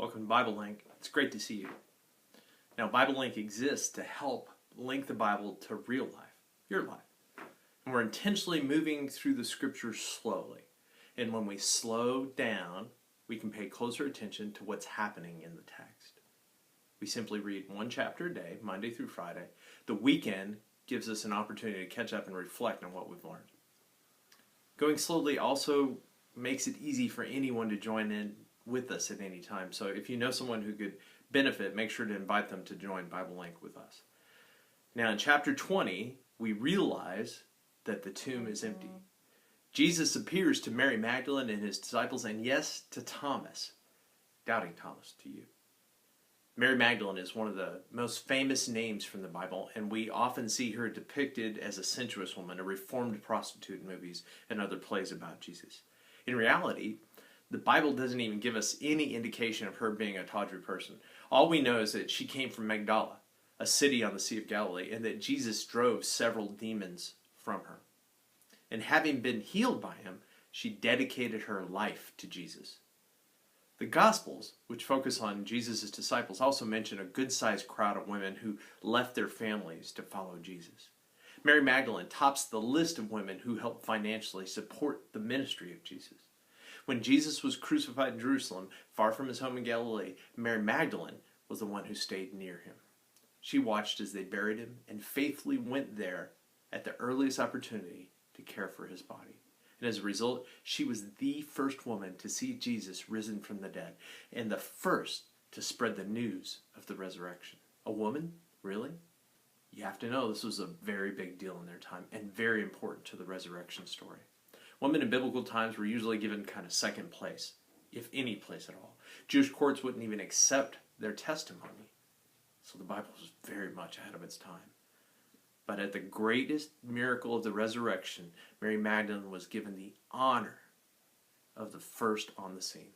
Welcome to BibleLink. It's great to see you. Now, BibleLink exists to help link the Bible to real life, your life. And we're intentionally moving through the scriptures slowly. And when we slow down, we can pay closer attention to what's happening in the text. We simply read one chapter a day, Monday through Friday. The weekend gives us an opportunity to catch up and reflect on what we've learned. Going slowly also makes it easy for anyone to join in with us at any time. So if you know someone who could benefit, make sure to invite them to join BibleLink with us. Now in chapter 20, we realize that the tomb is empty. Jesus appears to Mary Magdalene and his disciples, and yes, to Thomas, doubting Thomas, to you. Mary Magdalene is one of the most famous names from the Bible, and we often see her depicted as a sensuous woman, a reformed prostitute in movies and other plays about Jesus. In reality, the Bible doesn't even give us any indication of her being a tawdry person. All we know is that she came from Magdala, a city on the Sea of Galilee, and that Jesus drove several demons from her. And having been healed by him, she dedicated her life to Jesus. The Gospels, which focus on Jesus' disciples, also mention a good-sized crowd of women who left their families to follow Jesus. Mary Magdalene tops the list of women who helped financially support the ministry of Jesus. When Jesus was crucified in Jerusalem, far from his home in Galilee, Mary Magdalene was the one who stayed near him. She watched as they buried him and faithfully went there at the earliest opportunity to care for his body. And as a result, she was the first woman to see Jesus risen from the dead and the first to spread the news of the resurrection. A woman? Really? You have to know this was a very big deal in their time and very important to the resurrection story. Women in biblical times were usually given kind of second place, if any place at all. Jewish courts wouldn't even accept their testimony. So the Bible was very much ahead of its time. But at the greatest miracle of the resurrection, Mary Magdalene was given the honor of the first on the scene.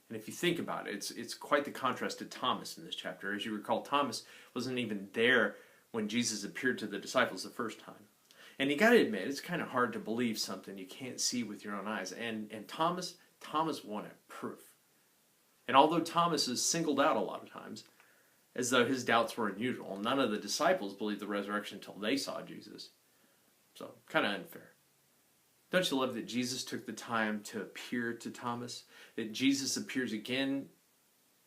And if you think about it, it's quite the contrast to Thomas in this chapter. As you recall, Thomas wasn't even there when Jesus appeared to the disciples the first time. And you got to admit, it's kind of hard to believe something you can't see with your own eyes. And Thomas wanted proof. And although Thomas is singled out a lot of times, as though his doubts were unusual, none of the disciples believed the resurrection until they saw Jesus. So, kind of unfair. Don't you love that Jesus took the time to appear to Thomas? That Jesus appears again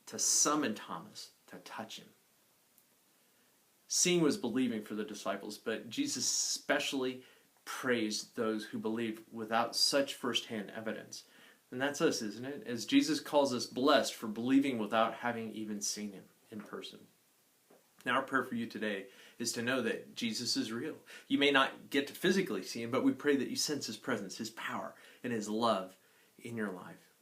to summon Thomas to touch him. Seeing was believing for the disciples, but Jesus especially praised those who believe without such firsthand evidence. And that's us, isn't it? As Jesus calls us blessed for believing without having even seen him in person. Now, our prayer for you today is to know that Jesus is real. You may not get to physically see him, but we pray that you sense his presence, his power, and his love in your life.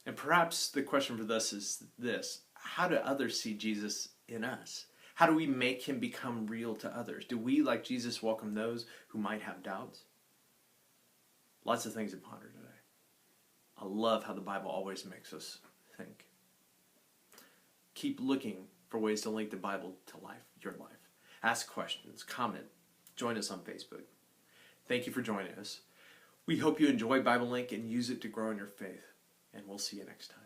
And perhaps the question for us is this: how do others see Jesus in us? How do we make him become real to others? Do we, like Jesus, welcome those who might have doubts? Lots of things to ponder today. I love how the Bible always makes us think. Keep looking for ways to link the Bible to life, your life. Ask questions, comment, join us on Facebook. Thank you for joining us. We hope you enjoy BibleLink and use it to grow in your faith. And we'll see you next time.